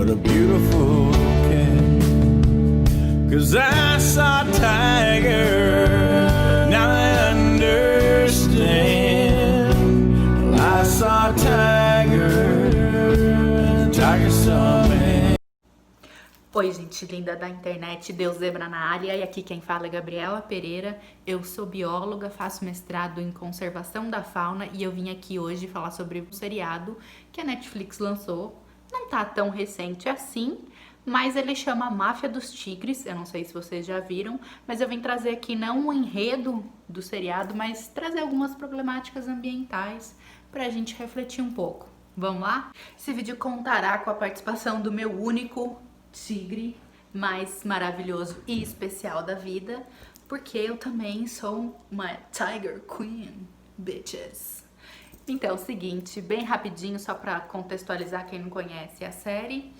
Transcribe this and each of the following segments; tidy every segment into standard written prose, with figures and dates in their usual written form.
but a beautiful cat. 'Cause I saw a tiger, now I understand. Well, I saw a tiger, and the tiger saw me. Oi, gente linda da internet, Deus Zebra na área, e aqui quem fala é Gabriela Pereira. Eu sou bióloga, faço mestrado em conservação da fauna e eu vim aqui hoje falar sobre um seriado que a Netflix lançou. Não tá tão recente assim, mas ele chama Máfia dos Tigres. Eu não sei se vocês já viram, mas eu vim trazer aqui não o enredo do seriado, mas trazer algumas problemáticas ambientais pra gente refletir um pouco. Vamos lá? Esse vídeo contará com a participação do meu único tigre mais maravilhoso e especial da vida, porque eu também sou uma Tiger Queen, bitches. Então, é o seguinte, bem rapidinho, só pra contextualizar quem não conhece a série.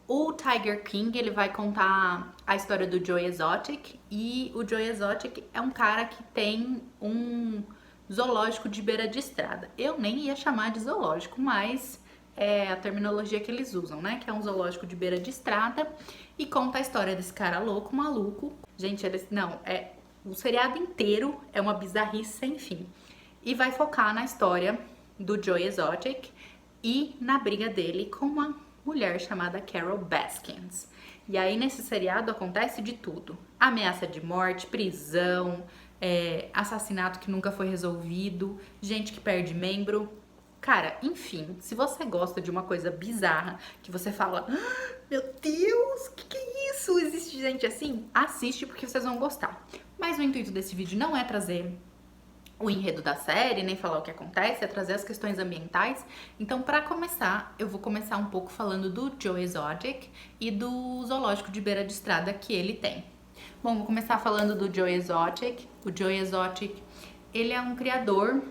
O Tiger King, ele vai contar a história do Joe Exotic, e o Joe Exotic é um cara que tem um zoológico de beira de estrada. Eu nem ia chamar de zoológico, mas é a terminologia que eles usam, né? Que é um zoológico de beira de estrada e conta a história desse cara louco, maluco. Gente, o seriado inteiro é uma bizarrice sem fim. E vai focar na história do Joe Exotic e na briga dele com uma mulher chamada Carol Baskins. E aí nesse seriado acontece de tudo: ameaça de morte, prisão, assassinato que nunca foi resolvido, gente que perde membro. Cara, enfim, se você gosta de uma coisa bizarra, que você fala, ah, meu Deus, que é isso? Existe gente assim? Assiste porque vocês vão gostar. Mas o intuito desse vídeo não é trazer o enredo da série, nem falar o que acontece, é trazer as questões ambientais. Então, pra começar, eu vou começar um pouco falando do Joe Exotic e do zoológico de beira de estrada que ele tem. Bom, vou começar falando do Joe Exotic. O Joe Exotic, ele é um criador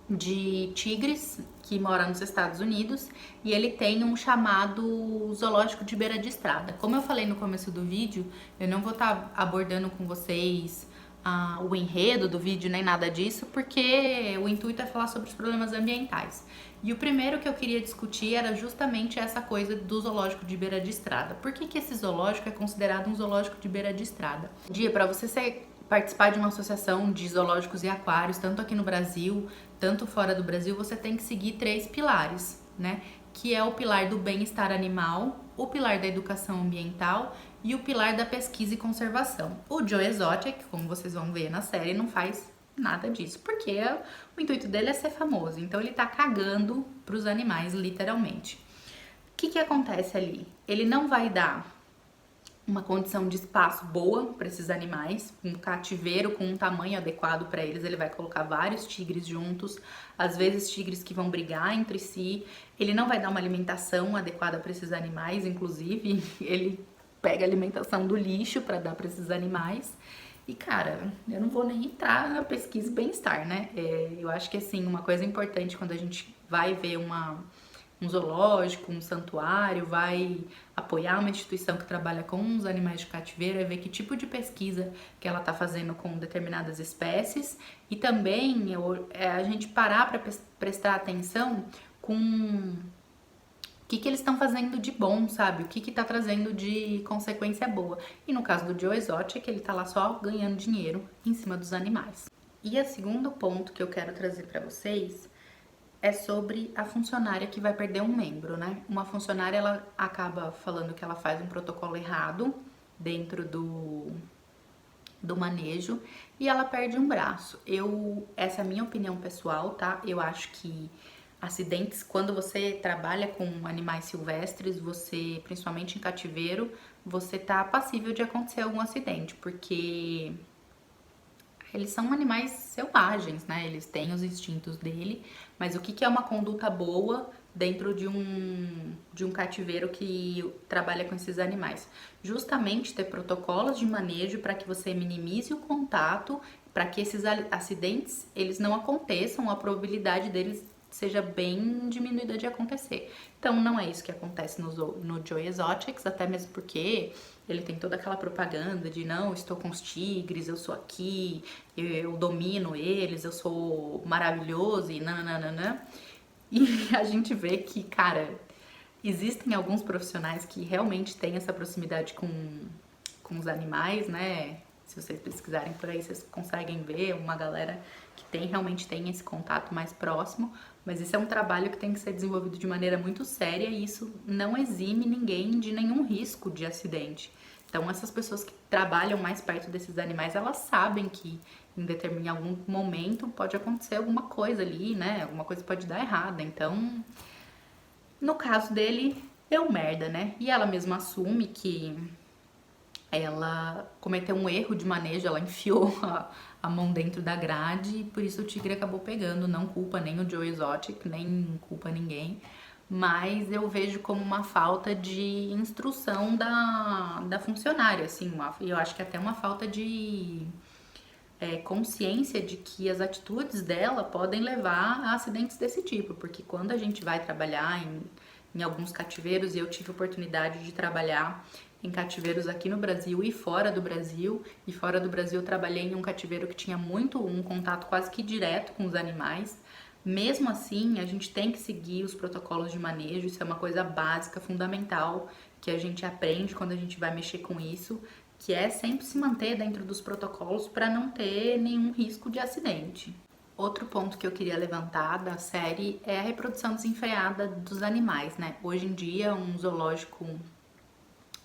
de tigres que mora nos Estados Unidos e ele tem um chamado zoológico de beira de estrada. Como eu falei no começo do vídeo, eu não vou estar abordando com vocês o enredo do vídeo nem nada disso, porque o intuito é falar sobre os problemas ambientais. E o primeiro que eu queria discutir era justamente essa coisa do zoológico de beira de estrada. Por que que esse zoológico é considerado um zoológico de beira de estrada? Para você participar de uma associação de zoológicos e aquários, tanto aqui no Brasil, tanto fora do Brasil, você tem que seguir 3 pilares, né? Que é o pilar do bem-estar animal, o pilar da educação ambiental e o pilar da pesquisa e conservação. O Joe Exotic, como vocês vão ver na série, não faz nada disso, porque o intuito dele é ser famoso, então ele tá cagando pros animais, literalmente. O que acontece ali? Ele não vai dar uma condição de espaço boa para esses animais, um cativeiro com um tamanho adequado para eles. Ele vai colocar vários tigres juntos, às vezes tigres que vão brigar entre si. Ele não vai dar uma alimentação adequada para esses animais, inclusive ele pega a alimentação do lixo para dar para esses animais. E cara, eu não vou nem entrar na pesquisa e bem-estar, né? Eu acho que assim, uma coisa importante quando a gente vai ver um zoológico, um santuário, vai apoiar uma instituição que trabalha com os animais de cativeiro, é ver que tipo de pesquisa que ela tá fazendo com determinadas espécies e também a gente parar para prestar atenção com o que eles estão fazendo de bom, sabe? O que tá trazendo de consequência boa. E no caso do Joe Exotic, ele tá lá só ganhando dinheiro em cima dos animais. E o segundo ponto que eu quero trazer para vocês é sobre a funcionária que vai perder um membro, né? Uma funcionária, ela acaba falando que ela faz um protocolo errado dentro do manejo e ela perde um braço. Essa é a minha opinião pessoal, tá? Eu acho que acidentes, quando você trabalha com animais silvestres, você, principalmente em cativeiro, você tá passível de acontecer algum acidente, porque eles são animais selvagens, né? Eles têm os instintos dele, mas o que é uma conduta boa dentro de um cativeiro que trabalha com esses animais? Justamente ter protocolos de manejo para que você minimize o contato, para que esses acidentes eles não aconteçam, a probabilidade deles seja bem diminuída de acontecer. Então não é isso que acontece no Joe Exotics, até mesmo porque ele tem toda aquela propaganda de não, estou com os tigres, eu sou aqui, eu domino eles, eu sou maravilhoso e nananana. E a gente vê que, cara, Existem alguns profissionais que realmente têm essa proximidade com os animais, né? Se vocês pesquisarem por aí, vocês conseguem ver uma galera que realmente tem esse contato mais próximo, mas isso é um trabalho que tem que ser desenvolvido de maneira muito séria e isso não exime ninguém de nenhum risco de acidente. Então, essas pessoas que trabalham mais perto desses animais, elas sabem que em algum momento pode acontecer alguma coisa ali, né? Alguma coisa pode dar errada. Então, no caso dele, deu merda, né? E ela mesma assume que ela cometeu um erro de manejo, ela enfiou a mão dentro da grade e por isso o tigre acabou pegando. Não culpa nem o Joe Exotic, nem culpa ninguém, mas eu vejo como uma falta de instrução da funcionária, assim, eu acho que até uma falta de consciência de que as atitudes dela podem levar a acidentes desse tipo, porque quando a gente vai trabalhar em alguns cativeiros, e eu tive a oportunidade de trabalhar em cativeiros aqui no Brasil e fora do Brasil. E fora do Brasil eu trabalhei em um cativeiro que tinha um contato quase que direto com os animais. Mesmo assim, a gente tem que seguir os protocolos de manejo, isso é uma coisa básica, fundamental, que a gente aprende quando a gente vai mexer com isso, que é sempre se manter dentro dos protocolos para não ter nenhum risco de acidente. Outro ponto que eu queria levantar da série é a reprodução desenfreada dos animais, né? Hoje em dia, um zoológico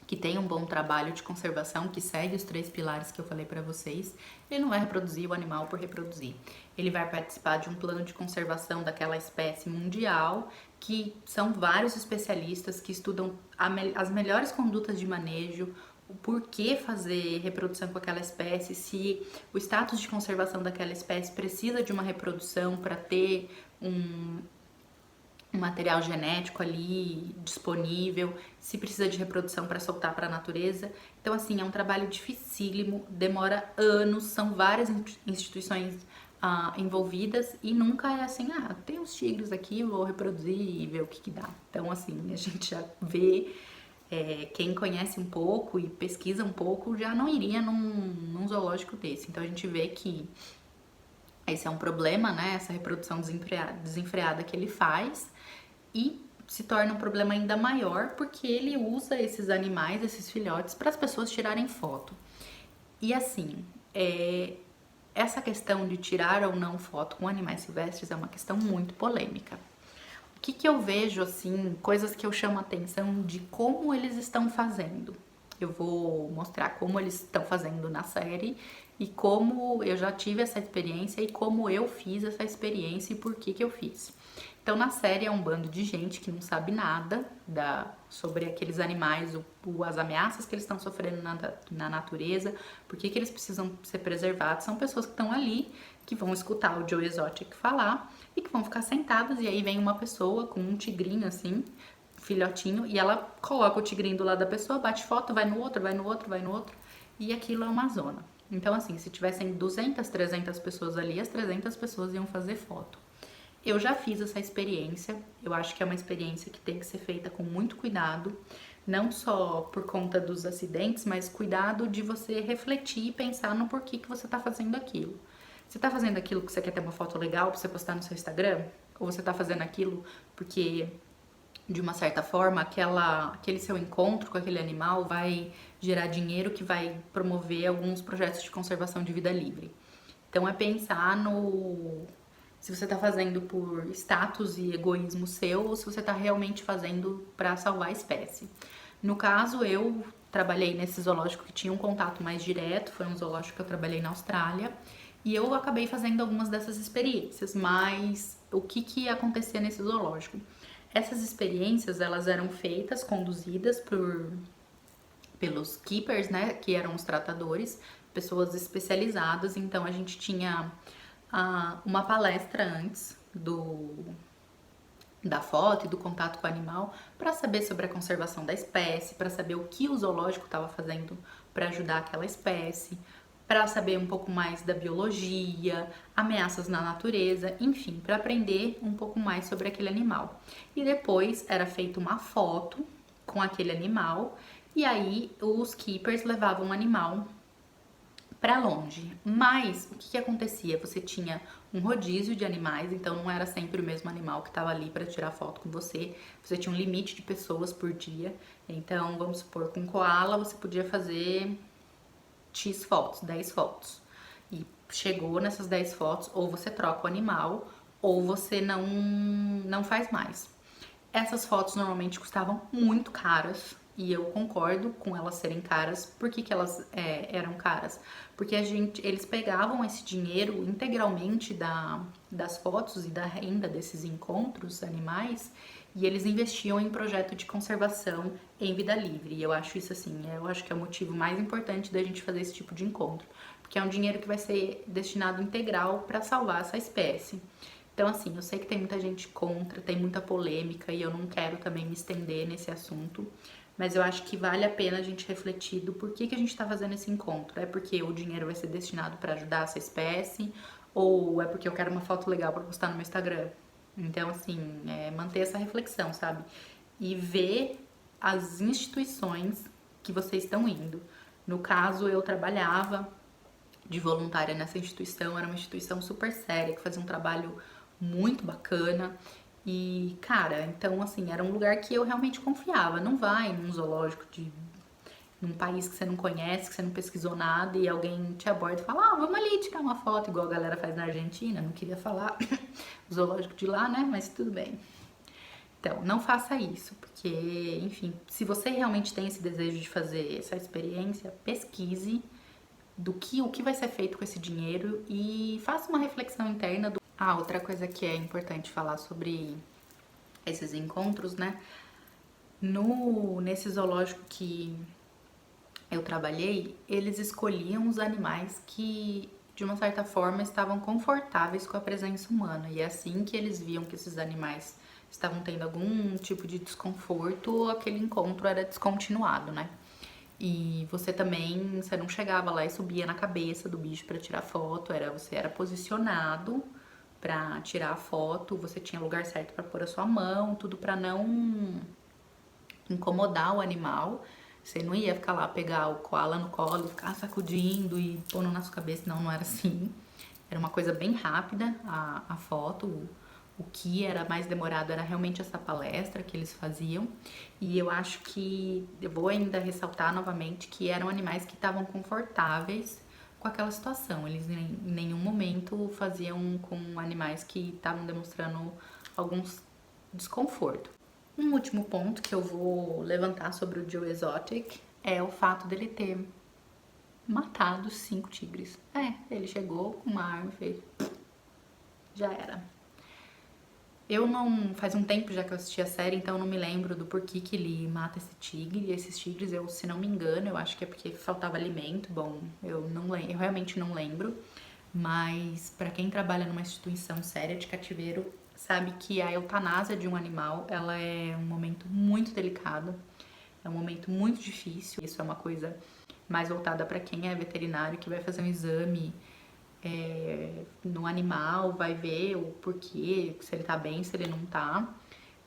que tem um bom trabalho de conservação, que segue os 3 pilares que eu falei para vocês, ele não vai reproduzir o animal por reproduzir. Ele vai participar de um plano de conservação daquela espécie mundial, que são vários especialistas que estudam as melhores condutas de manejo, o porquê fazer reprodução com aquela espécie, se o status de conservação daquela espécie precisa de uma reprodução para ter um material genético ali disponível, se precisa de reprodução para soltar para a natureza. Então, assim, é um trabalho dificílimo, demora anos, são várias instituições envolvidas e nunca é assim, tem os tigres aqui, eu vou reproduzir e ver o que dá. Então, assim, a gente já vê, quem conhece um pouco e pesquisa um pouco já não iria num zoológico desse. Então, a gente vê que esse é um problema, né? Essa reprodução desenfreada que ele faz e se torna um problema ainda maior porque ele usa esses animais, esses filhotes, para as pessoas tirarem foto. E assim, essa questão de tirar ou não foto com animais silvestres é uma questão muito polêmica. O que eu vejo, assim, coisas que eu chamo a atenção de como eles estão fazendo. Eu vou mostrar como eles estão fazendo na série e como eu já tive essa experiência e como eu fiz essa experiência e por que eu fiz. Então, na série é um bando de gente que não sabe nada sobre aqueles animais, as ameaças que eles estão sofrendo na natureza, por que eles precisam ser preservados. São pessoas que estão ali, que vão escutar o Joe Exotic falar e que vão ficar sentadas e aí vem uma pessoa com um tigrinho assim, filhotinho, e ela coloca o tigrinho do lado da pessoa, bate foto, vai no outro, vai no outro, vai no outro, e aquilo é uma zona. Então, assim, se tivessem 200, 300 pessoas ali, as 300 pessoas iam fazer foto. Eu já fiz essa experiência, eu acho que é uma experiência que tem que ser feita com muito cuidado, não só por conta dos acidentes, mas cuidado de você refletir e pensar no porquê que você tá fazendo aquilo. Você tá fazendo aquilo porque você quer ter uma foto legal pra você postar no seu Instagram? Ou você tá fazendo aquilo porque, de uma certa forma, aquele seu encontro com aquele animal vai gerar dinheiro que vai promover alguns projetos de conservação de vida livre? Então é pensar se você tá fazendo por status e egoísmo seu ou se você tá realmente fazendo para salvar a espécie. No caso, eu trabalhei nesse zoológico que tinha um contato mais direto, foi um zoológico que eu trabalhei na Austrália, e eu acabei fazendo algumas dessas experiências, mas o que acontecia nesse zoológico? Essas experiências, elas eram feitas, conduzidas pelos keepers, né, que eram os tratadores, pessoas especializadas. Então a gente tinha uma palestra antes da foto e do contato com o animal para saber sobre a conservação da espécie, para saber o que o zoológico estava fazendo para ajudar aquela espécie, para saber um pouco mais da biologia, ameaças na natureza, enfim, para aprender um pouco mais sobre aquele animal. E depois era feita uma foto com aquele animal e aí os keepers levavam o animal pra longe. Mas o que acontecia? Você tinha um rodízio de animais, então não era sempre o mesmo animal que estava ali para tirar foto com você. Você tinha um limite de pessoas por dia. Então, vamos supor, com koala você podia fazer X fotos, 10 fotos. E chegou nessas 10 fotos, ou você troca o animal, ou você não faz mais. Essas fotos normalmente custavam muito caras, e eu concordo com elas serem caras. Por que elas eram caras? Porque eles pegavam esse dinheiro integralmente das fotos e da renda desses encontros animais, e eles investiam em projeto de conservação em vida livre. E eu acho isso assim, eu acho que é o motivo mais importante da gente fazer esse tipo de encontro, porque é um dinheiro que vai ser destinado integral para salvar essa espécie. Então, assim, eu sei que tem muita gente contra, tem muita polêmica e eu não quero também me estender nesse assunto, mas eu acho que vale a pena a gente refletir do porquê que a gente tá fazendo esse encontro. É porque o dinheiro vai ser destinado para ajudar essa espécie, ou é porque eu quero uma foto legal para postar no meu Instagram? Então, assim, manter essa reflexão, sabe? E ver as instituições que vocês estão indo. No caso, eu trabalhava de voluntária nessa instituição, era uma instituição super séria, que fazia um trabalho muito bacana. E, cara, então, assim, era um lugar que eu realmente confiava. Não vai num zoológico num país que você não conhece, que você não pesquisou nada, e alguém te aborda e fala, vamos ali tirar uma foto, igual a galera faz na Argentina. Não queria falar o zoológico de lá, né? Mas tudo bem. Então, não faça isso, porque, enfim, se você realmente tem esse desejo de fazer essa experiência, pesquise o que vai ser feito com esse dinheiro e faça uma reflexão interna. Outra coisa que é importante falar sobre esses encontros, né? Nesse zoológico que eu trabalhei, eles escolhiam os animais que, de uma certa forma, estavam confortáveis com a presença humana. E é assim que eles viam que esses animais estavam tendo algum tipo de desconforto, aquele encontro era descontinuado, né? E você também, você não chegava lá e subia na cabeça do bicho para tirar foto, você era posicionado para tirar a foto, você tinha lugar certo para pôr a sua mão, tudo para não incomodar o animal. Você não ia ficar lá, pegar o koala no colo, ficar sacudindo e pondo na sua cabeça, não era assim. Era uma coisa bem rápida a foto. O que era mais demorado era realmente essa palestra que eles faziam. E eu acho que, eu vou ainda ressaltar novamente, que eram animais que estavam confortáveis com aquela situação. Eles em nenhum momento faziam com animais que estavam demonstrando algum desconforto. Um último ponto que eu vou levantar sobre o Joe Exotic é o fato dele ter matado 5 tigres. Ele chegou com uma arma e fez... já era. Eu não... faz um tempo já que eu assisti a série, então eu não me lembro do porquê que ele mata esse tigre. E esses tigres, se não me engano, eu acho que é porque faltava alimento. Bom, eu realmente não lembro. Mas pra quem trabalha numa instituição séria de cativeiro, sabe que a eutanásia de um animal, ela é um momento muito delicado. É um momento muito difícil. Isso é uma coisa mais voltada pra quem é veterinário, que vai fazer um exame no animal, vai ver o porquê, se ele tá bem, se ele não tá.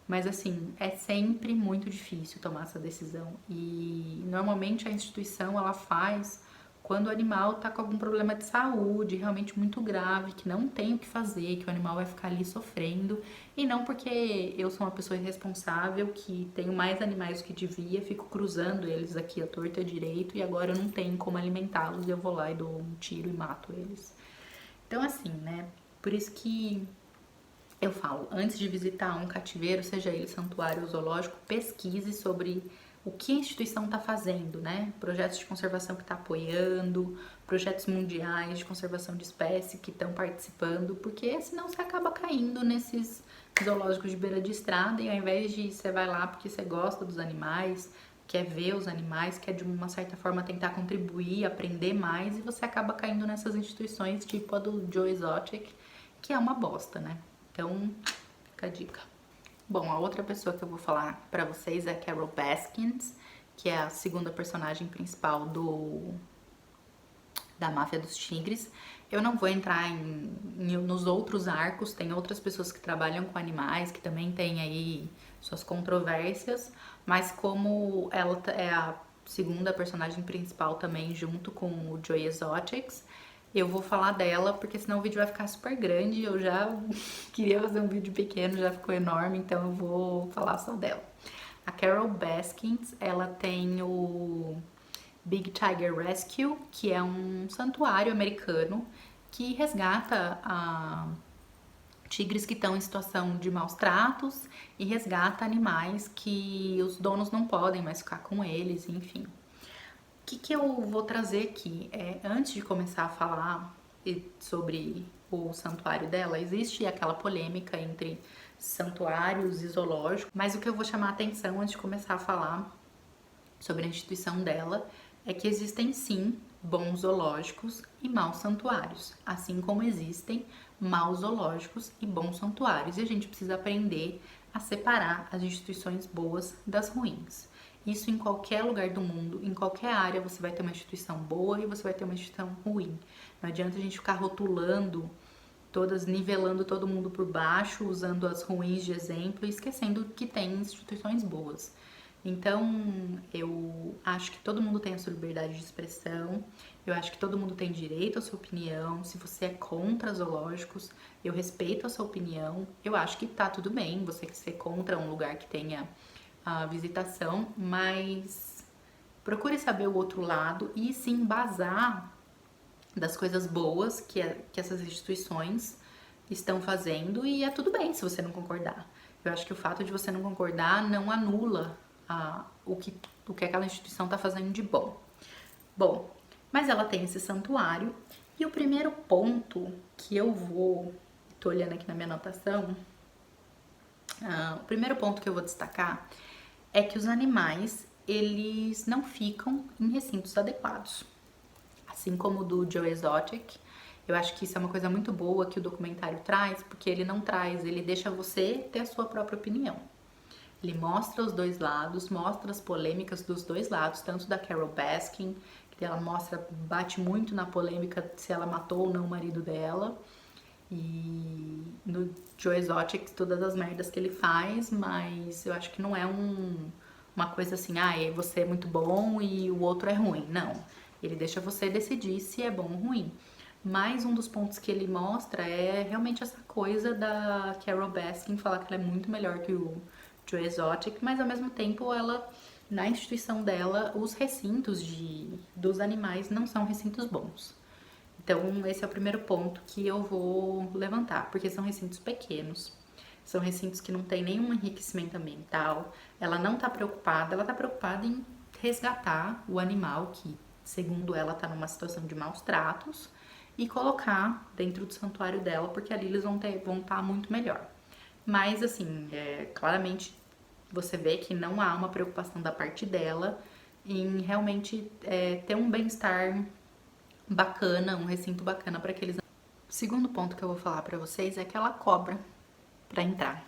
Mas assim, é sempre muito difícil tomar essa decisão. E normalmente a instituição, ela faz quando o animal tá com algum problema de saúde realmente muito grave, que não tem o que fazer, que o animal vai ficar ali sofrendo. E não porque eu sou uma pessoa irresponsável, que tenho mais animais do que devia, fico cruzando eles aqui à torta e à direito, e agora eu não tenho como alimentá-los, e eu vou lá e dou um tiro e mato eles. Então, assim, né? Por isso que eu falo, antes de visitar um cativeiro, seja ele santuário ou zoológico, pesquise sobre o que a instituição está fazendo, né? Projetos de conservação que está apoiando, projetos mundiais de conservação de espécie que estão participando, porque senão você acaba caindo nesses zoológicos de beira de estrada e ao invés de você vai lá porque você gosta dos animais, quer ver os animais, quer de uma certa forma tentar contribuir, aprender mais, e você acaba caindo nessas instituições tipo a do Joe Exotic, que é uma bosta, né? Então, fica a dica. Bom, a outra pessoa que eu vou falar pra vocês é a Carol Baskins, que é a segunda personagem principal da Máfia dos Tigres. Eu não vou entrar nos outros arcos, tem outras pessoas que trabalham com animais, que também têm aí suas controvérsias, mas como ela é a segunda personagem principal também, junto com o Joy Exotics. Eu vou falar dela, porque senão o vídeo vai ficar super grande. Eu já queria fazer um vídeo pequeno, já ficou enorme, então eu vou falar só dela. A Carole Baskins, ela tem o Big Tiger Rescue, que é um santuário americano que resgata tigres que estão em situação de maus tratos e resgata animais que os donos não podem mais ficar com eles, enfim. O que eu vou trazer aqui? Antes de começar a falar sobre o santuário dela, existe aquela polêmica entre santuários e zoológicos, mas o que eu vou chamar a atenção antes de começar a falar sobre a instituição dela é que existem sim bons zoológicos e maus santuários, assim como existem maus zoológicos e bons santuários, e a gente precisa aprender a separar as instituições boas das ruins. Isso em qualquer lugar do mundo, em qualquer área, você vai ter uma instituição boa e você vai ter uma instituição ruim. Não adianta a gente ficar rotulando todas, nivelando todo mundo por baixo, usando as ruins de exemplo e esquecendo que tem instituições boas. Então, eu acho que todo mundo tem a sua liberdade de expressão, eu acho que todo mundo tem direito à sua opinião. Se você é contra zoológicos, eu respeito a sua opinião. Eu acho que tá tudo bem você ser contra um lugar que tenha a visitação, mas procure saber o outro lado e se embasar das coisas boas que essas instituições estão fazendo, e é tudo bem se você não concordar. Eu acho que o fato de você não concordar não anula o que aquela instituição está fazendo de bom. Bom, mas ela tem esse santuário, e o primeiro ponto que eu tô olhando aqui na minha anotação, o primeiro ponto que eu vou destacar é que os animais, eles não ficam em recintos adequados. Assim como o do Joe Exotic, eu acho que isso é uma coisa muito boa que o documentário traz, porque ele não traz, ele deixa você ter a sua própria opinião. Ele mostra os dois lados, mostra as polêmicas dos dois lados, tanto da Carole Baskin, que ela bate muito na polêmica se ela matou ou não o marido dela, e no Joe Exotic, todas as merdas que ele faz, mas eu acho que não é uma coisa assim, você é muito bom e o outro é ruim. Não, ele deixa você decidir se é bom ou ruim. Mas um dos pontos que ele mostra é realmente essa coisa da Carole Baskin falar que ela é muito melhor que o Joe Exotic, mas ao mesmo tempo ela, na instituição dela, os recintos dos animais não são recintos bons. Então, esse é o primeiro ponto que eu vou levantar, porque são recintos pequenos, são recintos que não tem nenhum enriquecimento ambiental, ela não tá preocupada, ela tá preocupada em resgatar o animal que, segundo ela, tá numa situação de maus tratos, e colocar dentro do santuário dela, porque ali eles vão estar muito melhor. Mas, assim, claramente você vê que não há uma preocupação da parte dela em realmente ter um bem-estar bacana, um recinto bacana para aqueles. O segundo ponto que eu vou falar para vocês é que ela cobra para entrar.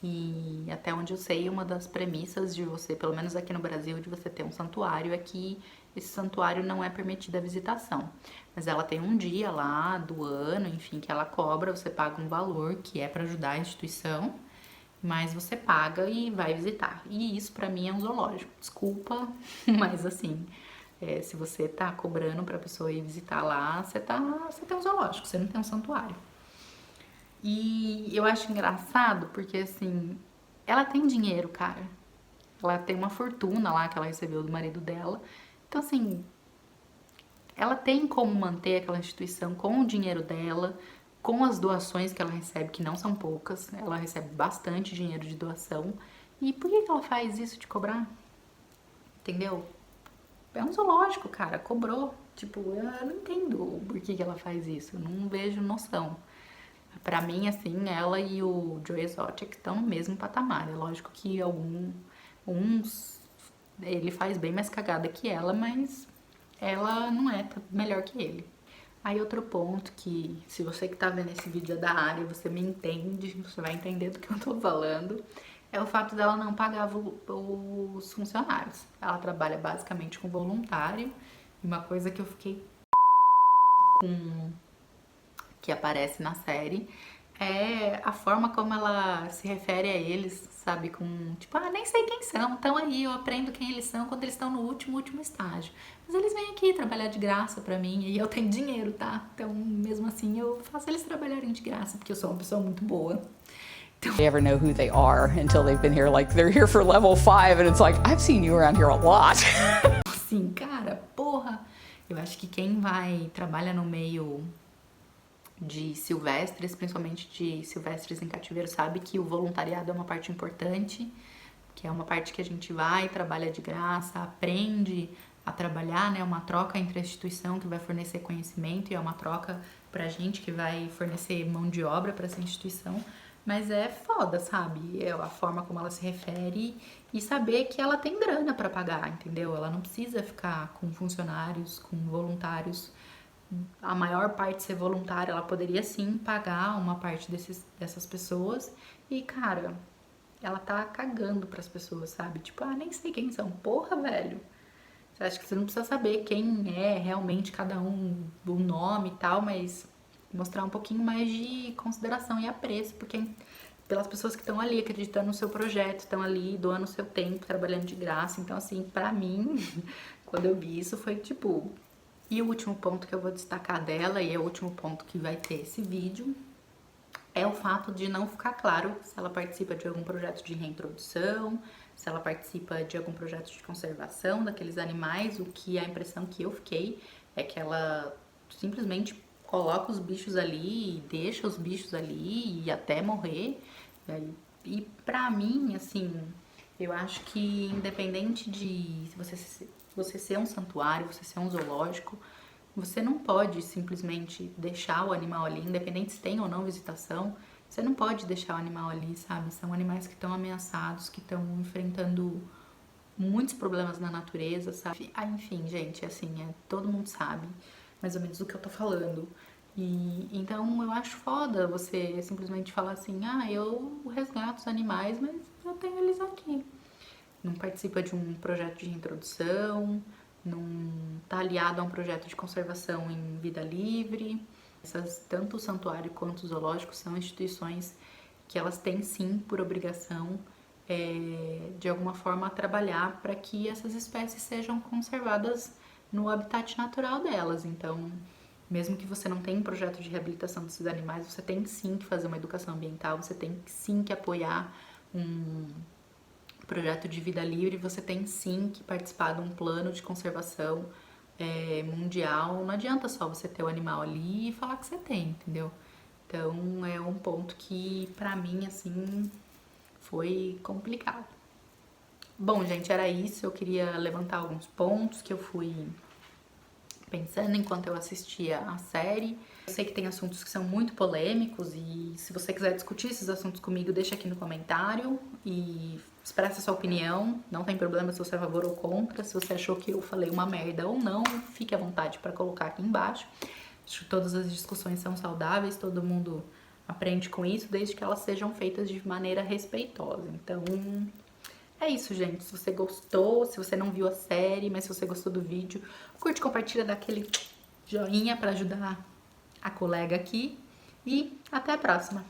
E até onde eu sei, uma das premissas de você, pelo menos aqui no Brasil, de você ter um santuário é que esse santuário não é permitida a visitação. Mas ela tem um dia lá do ano, enfim, que ela cobra, você paga um valor que é para ajudar a instituição, mas você paga e vai visitar. E isso pra mim é um zoológico. Desculpa, mas assim, se você tá cobrando pra pessoa ir visitar lá, você tem um zoológico, você não tem um santuário. E eu acho engraçado porque, assim, ela tem dinheiro, cara. Ela tem uma fortuna lá que ela recebeu do marido dela. Então, assim, ela tem como manter aquela instituição com o dinheiro dela, com as doações que ela recebe, que não são poucas. Ela recebe bastante dinheiro de doação. E por que ela faz isso de cobrar? Entendeu? É um zoológico, cara. Cobrou. Tipo, eu não entendo por que ela faz isso. Eu não vejo noção. Pra mim, assim, ela e o Joe Exotic estão no mesmo patamar. É lógico que uns ele faz bem mais cagada que ela, mas ela não é melhor que ele. Aí outro ponto que, se você que tá vendo esse vídeo é da área, você me entende, você vai entender do que eu tô falando, é o fato dela não pagar os funcionários. Ela trabalha basicamente com voluntário, e uma coisa que eu fiquei que aparece na série é a forma como ela se refere a eles, sabe? Com tipo, nem sei quem são, então aí eu aprendo quem eles são quando eles estão no último estágio. Mas eles vêm aqui trabalhar de graça pra mim e eu tenho dinheiro, tá? Então, mesmo assim, eu faço eles trabalharem de graça, porque eu sou uma pessoa muito boa. They ever know who they are until they've been here, like they're here for level 5 and it's like, I've seen you around here a lot. Assim, cara, porra, eu acho que quem trabalha no meio de silvestres, principalmente de silvestres em cativeiro, sabe que o voluntariado é uma parte importante, que é uma parte que a gente vai, trabalha de graça, aprende a trabalhar, né? Uma troca entre a instituição que vai fornecer conhecimento e é uma troca pra gente que vai fornecer mão de obra pra essa instituição. Mas é foda, sabe? É a forma como ela se refere e saber que ela tem grana pra pagar, entendeu? Ela não precisa ficar com funcionários, com voluntários. A maior parte ser voluntária, ela poderia sim pagar uma parte dessas pessoas. E, cara, ela tá cagando pras pessoas, sabe? Tipo, nem sei quem são. Porra, velho. Você acha que você não precisa saber quem é realmente cada um, o nome e tal, mas mostrar um pouquinho mais de consideração e apreço, porque pelas pessoas que estão ali acreditando no seu projeto, estão ali doando o seu tempo, trabalhando de graça. Então, assim, pra mim, quando eu vi isso, foi tipo... E o último ponto que eu vou destacar dela, e é o último ponto que vai ter esse vídeo, é o fato de não ficar claro se ela participa de algum projeto de reintrodução, se ela participa de algum projeto de conservação daqueles animais. O que a impressão que eu fiquei é que ela simplesmente coloca os bichos ali e deixa os bichos ali e até morrer. E pra mim, assim, eu acho que independente de você ser um santuário, você ser um zoológico, você não pode simplesmente deixar o animal ali, independente se tem ou não visitação, você não pode deixar o animal ali, sabe? São animais que estão ameaçados, que estão enfrentando muitos problemas na natureza, sabe? Enfim, gente, assim, todo mundo sabe mais ou menos do que eu tô falando. E então eu acho foda você simplesmente falar assim, eu resgato os animais, mas eu tenho eles aqui. Não participa de um projeto de reintrodução, não tá aliado a um projeto de conservação em vida livre. Tanto o santuário quanto o zoológico são instituições que elas têm sim por obrigação de alguma forma trabalhar para que essas espécies sejam conservadas no habitat natural delas. Então, mesmo que você não tenha um projeto de reabilitação desses animais, você tem sim que fazer uma educação ambiental, você tem sim que apoiar um projeto de vida livre, você tem sim que participar de um plano de conservação mundial. Não adianta só você ter o animal ali e falar que você tem, entendeu? Então é um ponto que pra mim, assim, foi complicado. Bom, gente, era isso. Eu queria levantar alguns pontos que eu fui pensando enquanto eu assistia a série. Eu sei que tem assuntos que são muito polêmicos e se você quiser discutir esses assuntos comigo, deixa aqui no comentário e expressa sua opinião. Não tem problema se você é a favor ou contra. Se você achou que eu falei uma merda ou não, fique à vontade para colocar aqui embaixo. Acho que todas as discussões são saudáveis, todo mundo aprende com isso, desde que elas sejam feitas de maneira respeitosa. Então, é isso, gente. Se você gostou, se você não viu a série, mas se você gostou do vídeo, curte, compartilha, dá aquele joinha para ajudar a colega aqui. E até a próxima!